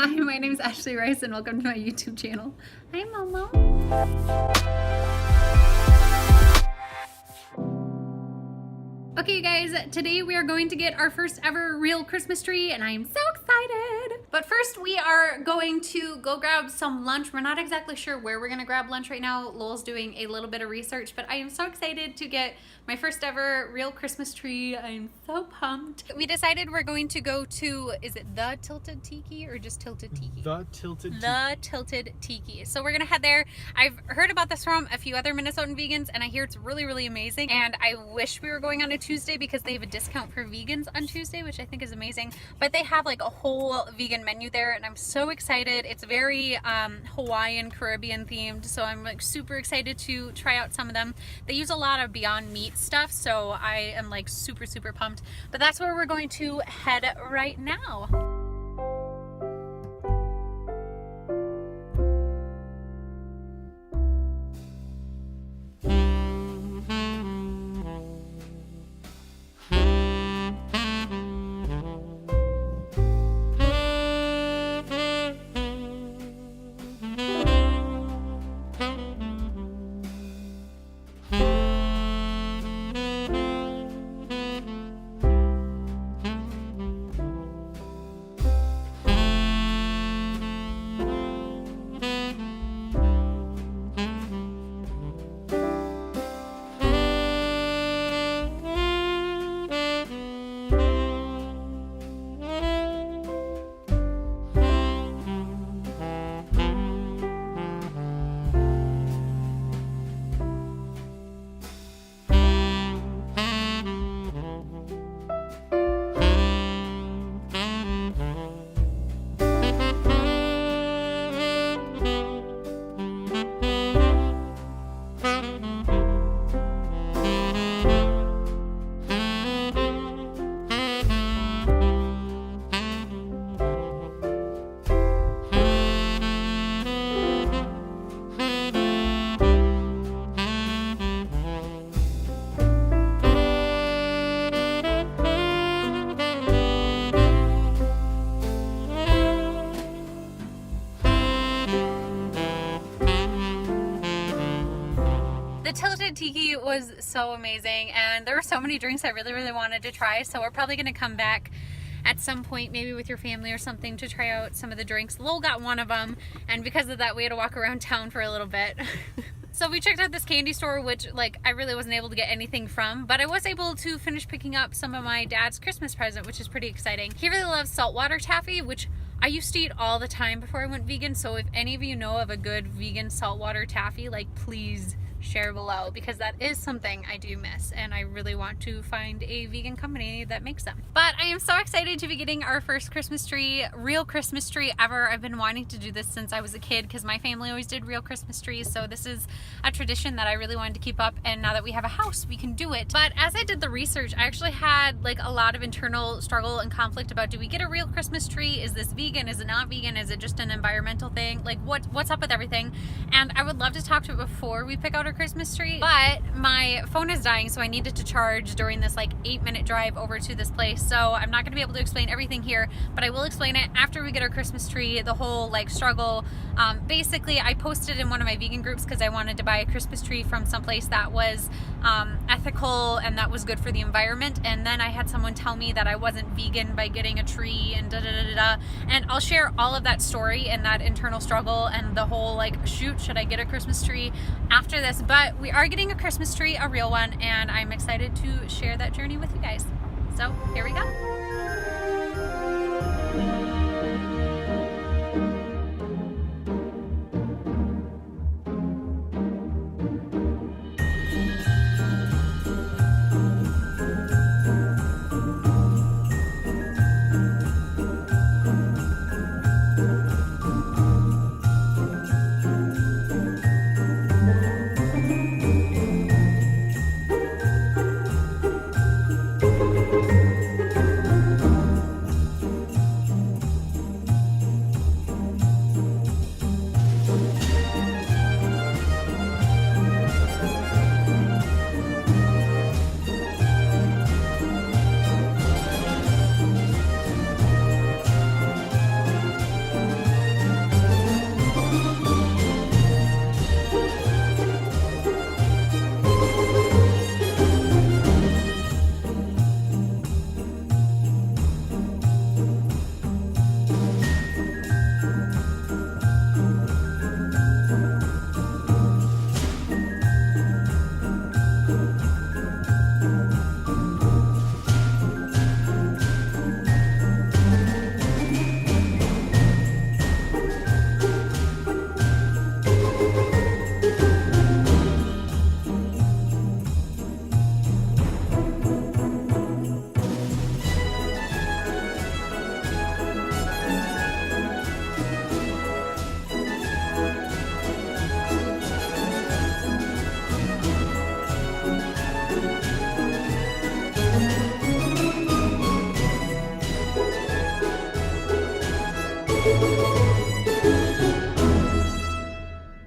Hi, my name is Ashley Rice and welcome to my YouTube channel. Hi, Momo. Okay, you guys, today we are going to get our first ever real Christmas tree and I am so excited. But first we are going to go grab some lunch. We're not exactly sure where we're gonna grab lunch right now. Lowell's doing a little bit of research, but I am so excited to get my first ever real Christmas tree. I'm so pumped. We decided we're going to go to, is it the Tilted Tiki or just Tilted Tiki? The Tilted Tiki. The Tilted Tiki. So we're gonna head there. I've heard about this from a few other Minnesotan vegans and I hear it's really, really amazing. And I wish we were going on a Tuesday because they have a discount for vegans on Tuesday, which I think is amazing. But they have like a whole vegan menu there and I'm so excited. It's very Hawaiian, Caribbean themed. So I'm like super excited to try out some of them. They use a lot of Beyond Meat stuff. So I am like super, super pumped. But that's where we're going to head right now. The Tilted Tiki was so amazing and there were so many drinks I really, really wanted to try. So we're probably going to come back at some point, maybe with your family or something, to try out some of the drinks. Lowell got one of them and because of that we had to walk around town for a little bit. So we checked out this candy store, which like I really wasn't able to get anything from, but I was able to finish picking up some of my dad's Christmas present, which is pretty exciting. He really loves saltwater taffy, which I used to eat all the time before I went vegan. So if any of you know of a good vegan saltwater taffy, like please share below because that is something I do miss and I really want to find a vegan company that makes them. But I am so excited to be getting our first Christmas tree, real Christmas tree ever. I've been wanting to do this since I was a kid because my family always did real Christmas trees, so this is a tradition that I really wanted to keep up, and now that we have a house we can do it. But as I did the research, I actually had like a lot of internal struggle and conflict about, do we get a real Christmas tree? Is this vegan? Is it not vegan? Is it just an environmental thing? Like what's up with everything? And I would love to talk to it before we pick out our Christmas tree, but my phone is dying, so I needed to charge during this like 8-minute drive over to this place. So I'm not going to be able to explain everything here, but I will explain it after we get our Christmas tree, the whole like struggle. Basically I posted in one of my vegan groups because I wanted to buy a Christmas tree from someplace that was ethical and that was good for the environment, and then I had someone tell me that I wasn't vegan by getting a tree and da da da da. And I'll share all of that story and that internal struggle and the whole like, shoot, should I get a Christmas tree after this? But we are getting a Christmas tree, a real one, and I'm excited to share that journey with you guys. So here we go.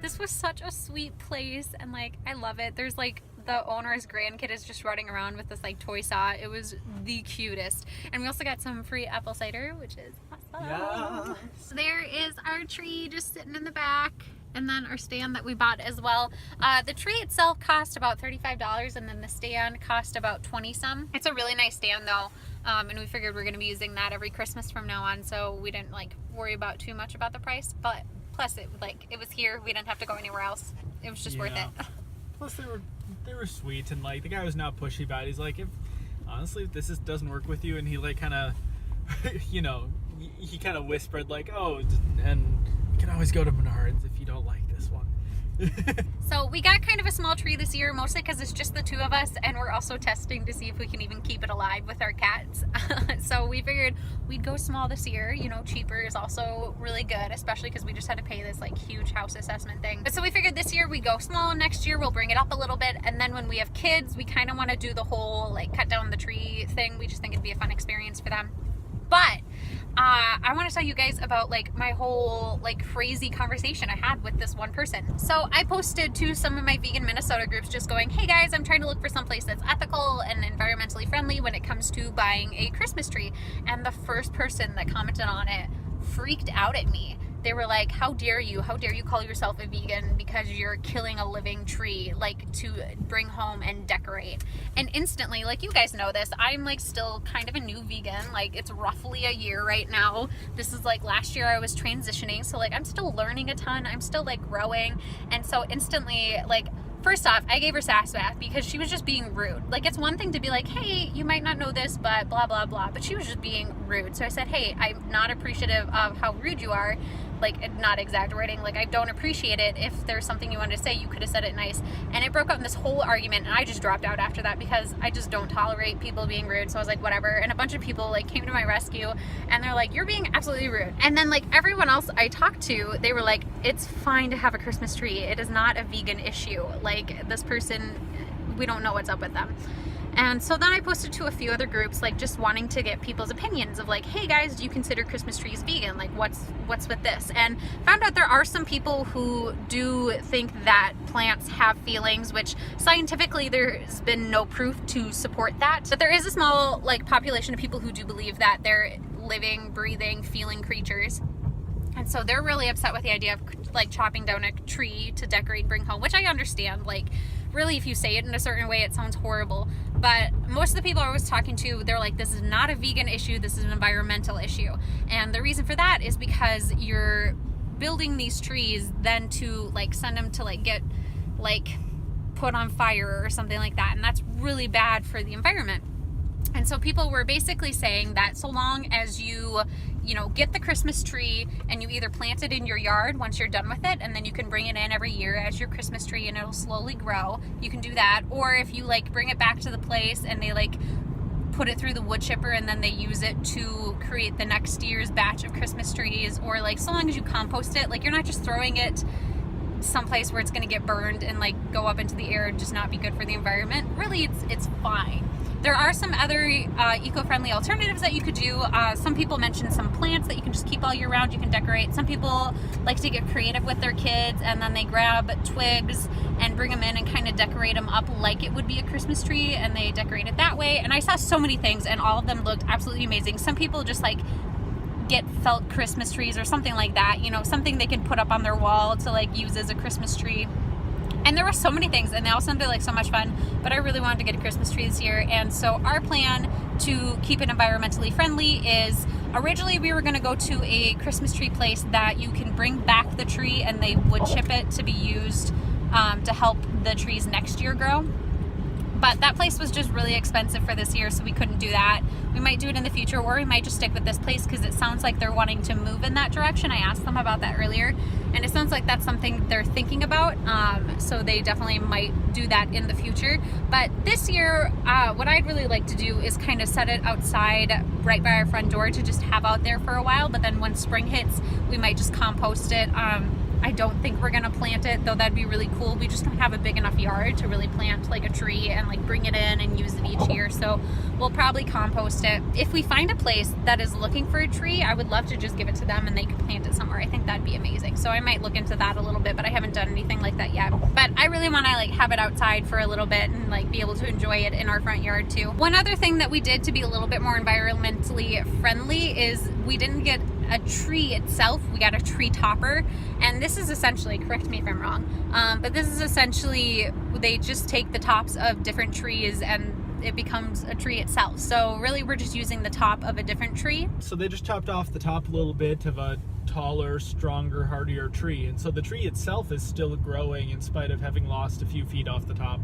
This was such a sweet place, and like I love it. There's like the owner's grandkid is just running around with this like toy saw. It was the cutest. And we also got some free apple cider, which is awesome. Yeah. So there is our tree just sitting in the back, and then our stand that we bought as well. The tree itself cost about $35, and then the stand cost about 20 some. It's a really nice stand though. And we figured we're going to be using that every Christmas from now on, so we didn't like worry about too much about the price. But plus it was here, we didn't have to go anywhere else. It was just worth it. Plus they were sweet, and like the guy was not pushy about it. He's like, if honestly if this doesn't work with you, and he like kind of you know, he kind of whispered like, oh, and you can always go to Menards if you don't like this one. So we got kind of a small tree this year, mostly because it's just the two of us, and we're also testing to see if we can even keep it alive with our cats. So we figured we'd go small this year. You know, cheaper is also really good, especially because we just had to pay this like huge house assessment thing. But so we figured this year we'd go small, next year we'll bring it up a little bit, and then when we have kids, we kind of want to do the whole like cut down the tree thing. We just think it'd be a fun experience for them. But I want to tell you guys about like my whole like crazy conversation I had with this one person. So I posted to some of my vegan Minnesota groups just going, hey guys, I'm trying to look for someplace that's ethical and environmentally friendly when it comes to buying a Christmas tree. And the first person that commented on it freaked out at me. They were like, how dare you call yourself a vegan because you're killing a living tree, like, to bring home and decorate. And instantly, like, you guys know this, I'm like still kind of a new vegan. Like, it's roughly a year right now. This is like last year I was transitioning, so like I'm still learning a ton, I'm still like growing. And so instantly, like, first off, I gave her sass back because she was just being rude. Like, it's one thing to be like, hey, you might not know this, but blah, blah, blah. But she was just being rude. So I said, hey, I'm not appreciative of how rude you are. Like, not exaggerating. Like, I don't appreciate it. If there's something you wanted to say, you could have said it nice. And it broke out in this whole argument, and I just dropped out after that because I just don't tolerate people being rude. So I was like, whatever. And a bunch of people, like, came to my rescue, and they're like, you're being absolutely rude. And then, like, everyone else I talked to, they were like, it's fine to have a Christmas tree. It is not a vegan issue. Like, this person, we don't know what's up with them. And so then I posted to a few other groups, like, just wanting to get people's opinions of like, hey guys, do you consider Christmas trees vegan? Like, what's with this? And found out there are some people who do think that plants have feelings, which scientifically there's been no proof to support that. But there is a small like population of people who do believe that they're living, breathing, feeling creatures. And so they're really upset with the idea of like chopping down a tree to decorate and bring home, which I understand. Like, really, if you say it in a certain way, it sounds horrible. But most of the people I was talking to, they're like, this is not a vegan issue, this is an environmental issue. And the reason for that is because you're building these trees then to like send them to like get like put on fire or something like that. And that's really bad for the environment. And so people were basically saying that so long as you know, get the Christmas tree and you either plant it in your yard once you're done with it, and then you can bring it in every year as your Christmas tree and it'll slowly grow, you can do that. Or if you like bring it back to the place and they like put it through the wood chipper and then they use it to create the next year's batch of Christmas trees, or like so long as you compost it, like you're not just throwing it someplace where it's going to get burned and like go up into the air and just not be good for the environment. Really, it's fine. There are some other eco-friendly alternatives that you could do. Some people mentioned some plants that you can just keep all year round, you can decorate. Some people like to get creative with their kids and then they grab twigs and bring them in and kind of decorate them up like it would be a Christmas tree, and they decorate it that way. And I saw so many things and all of them looked absolutely amazing. Some people just like get felt Christmas trees or something like that, you know, something they can put up on their wall to like use as a Christmas tree. And there were so many things, and they all sounded like so much fun, but I really wanted to get a Christmas tree this year. And so our plan to keep it environmentally friendly is, originally we were going to go to a Christmas tree place that you can bring back the tree and they would chip it to be used to help the trees next year grow. But that place was just really expensive for this year, so we couldn't do that. We might do it in the future, or we might just stick with this place because it sounds like they're wanting to move in that direction. I asked them about that earlier, and it sounds like that's something they're thinking about. So they definitely might do that in the future. But this year, what I'd really like to do is kind of set it outside right by our front door to just have out there for a while. But then when spring hits, we might just compost it. I don't think we're gonna plant it, though that'd be really cool. We just don't have a big enough yard to really plant like a tree and like bring it in and use it each year. So we'll probably compost it. If we find a place that is looking for a tree, I would love to just give it to them and they could plant it somewhere. I think that'd be amazing. So I might look into that a little bit, but I haven't done anything like that yet. But I really want to like have it outside for a little bit and like be able to enjoy it in our front yard too. One other thing that we did to be a little bit more environmentally friendly is we didn't get a tree itself, we got a tree topper. And this is essentially, correct me if I'm wrong, but this is essentially, they just take the tops of different trees and it becomes a tree itself. So really we're just using the top of a different tree. So they just chopped off the top a little bit of a taller, stronger, hardier tree. And so the tree itself is still growing in spite of having lost a few feet off the top.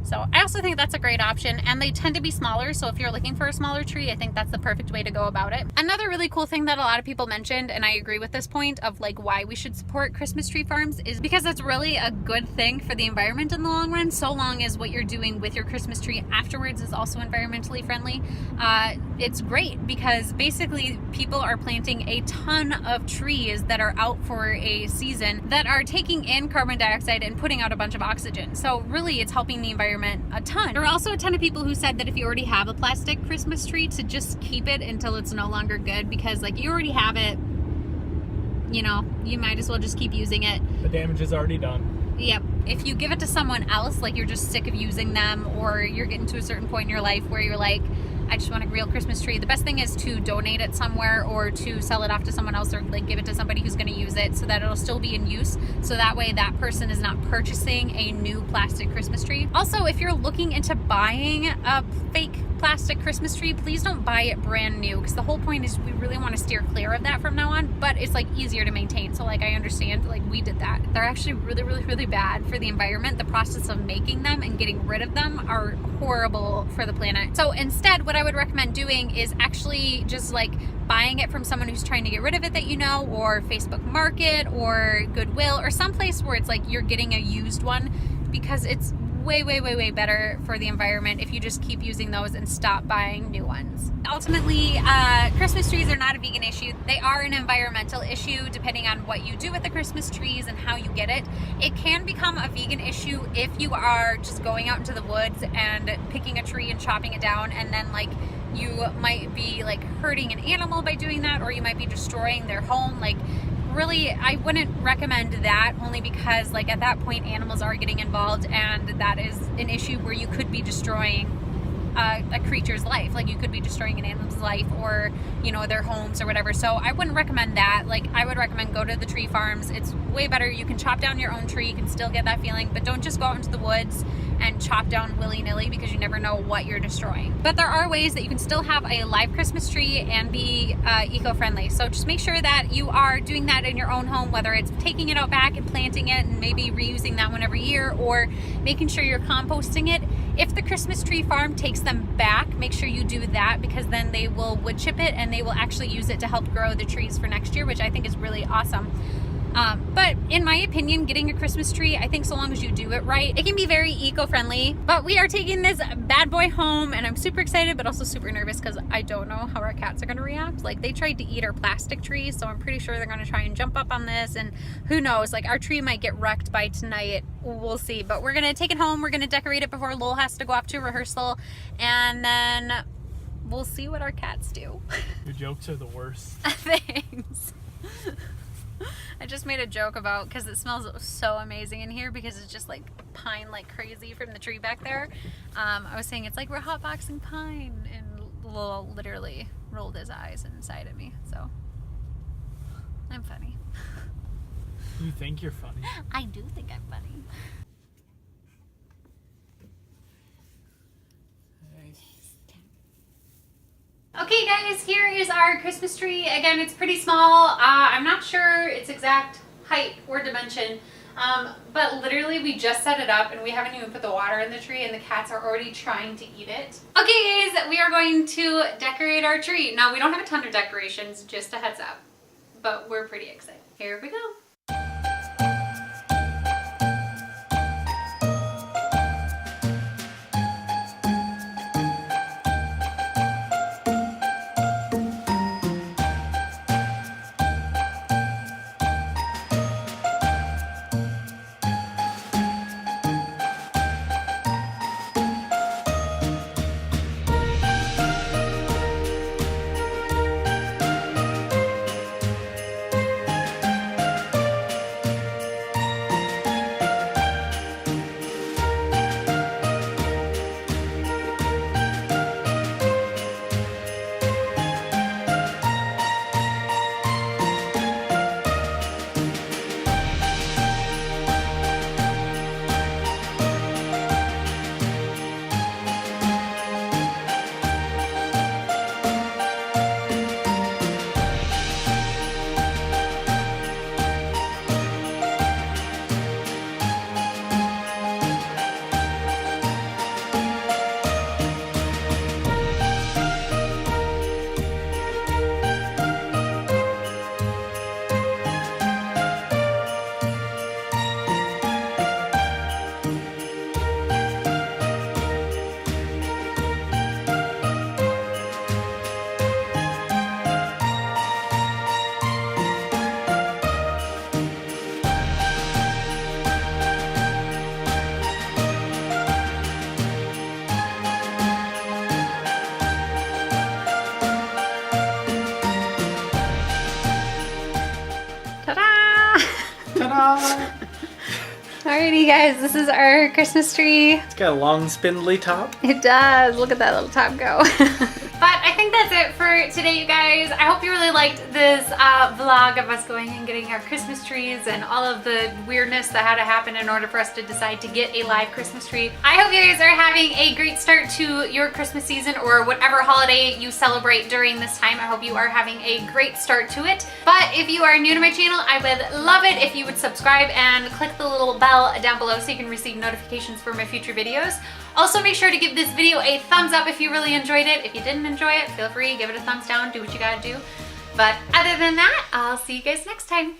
So I also think that's a great option, and they tend to be smaller, so if you're looking for a smaller tree, I think that's the perfect way to go about it. Another really cool thing that a lot of people mentioned, and I agree with this point of like why we should support Christmas tree farms, is because it's really a good thing for the environment in the long run, so long as what you're doing with your Christmas tree afterwards is also environmentally friendly. It's great because basically people are planting a ton of trees that are out for a season that are taking in carbon dioxide and putting out a bunch of oxygen. So really it's helping the environment a ton. There are also a ton of people who said that if you already have a plastic Christmas tree, to just keep it until it's no longer good, because like you already have it, you know, you might as well just keep using it. The damage is already done. Yep. If you give it to someone else, like you're just sick of using them, or you're getting to a certain point in your life where you're like, I just want a real Christmas tree, the best thing is to donate it somewhere or to sell it off to someone else, or like give it to somebody who's going to use it so that it'll still be in use. So that way that person is not purchasing a new plastic Christmas tree. Also, if you're looking into buying a fake plastic Christmas tree, please don't buy it brand new, because the whole point is we really want to steer clear of that from now on, but it's like easier to maintain. So like I understand, like we did that. They're actually really bad for the environment. The process of making them and getting rid of them are horrible for the planet. So instead, what I would recommend doing is actually just like buying it from someone who's trying to get rid of it that you know, or Facebook Market or Goodwill or someplace where it's like you're getting a used one, because it's way better for the environment if you just keep using those and stop buying new ones. Ultimately, Christmas trees are not a vegan issue. They are an environmental issue depending on what you do with the Christmas trees and how you get it. It can become a vegan issue if you are just going out into the woods and picking a tree and chopping it down, and then like you might be like hurting an animal by doing that, or you might be destroying their home. Like really, I wouldn't recommend that, only because like at that point animals are getting involved, and that is an issue where you could be destroying a creature's life. Like you could be destroying an animal's life, or you know, their homes or whatever. So I wouldn't recommend that. Like I would recommend go to the tree farms. It's way better. You can chop down your own tree, you can still get that feeling, but don't just go out into the woods and chop down willy-nilly, because you never know what you're destroying. But there are ways that you can still have a live Christmas tree and be eco-friendly. So just make sure that you are doing that in your own home, whether it's taking it out back and planting it and maybe reusing that one every year, or making sure you're composting it. If the Christmas tree farm takes them back, make sure you do that, because then they will wood chip it and they will actually use it to help grow the trees for next year, which I think is really awesome. But in my opinion, getting a Christmas tree, I think so long as you do it right, it can be very eco-friendly. But we are taking this bad boy home, and I'm super excited, but also super nervous because I don't know how our cats are going to react. Like they tried to eat our plastic trees, so I'm pretty sure they're going to try and jump up on this, and who knows, like our tree might get wrecked by tonight. We'll see. But we're going to take it home. We're going to decorate it before Lowell has to go off to rehearsal, and then we'll see what our cats do. Your jokes are the worst. Thanks. I just made a joke about, because it smells so amazing in here because it's just like pine like crazy from the tree back there. I was saying it's like we're hotboxing pine, and Lowell literally rolled his eyes inside at me. So I'm funny. You think you're funny? I do think I'm funny. Okay guys, here is our Christmas tree. Again, it's pretty small. I'm not sure its exact height or dimension, but literally we just set it up and we haven't even put the water in the tree, and the cats are already trying to eat it. Okay guys, we are going to decorate our tree. Now we don't have a ton of decorations, just a heads up, but we're pretty excited. Here we go. Ta-da! Alrighty guys, this is our Christmas tree. It's got a long spindly top. It does. Look at that little top go. But I think that's it for today, you guys. I hope you really liked this vlog of us going and getting our Christmas trees and all of the weirdness that had to happen in order for us to decide to get a live Christmas tree. I hope you guys are having a great start to your Christmas season or whatever holiday you celebrate during this time. I hope you are having a great start to it. But if you are new to my channel, I would love it if you would subscribe and click the little bell down below so you can receive notifications for my future videos. Also, make sure to give this video a thumbs up if you really enjoyed it. If you didn't enjoy it, feel free, give it a thumbs down, do what you gotta do. But other than that, I'll see you guys next time.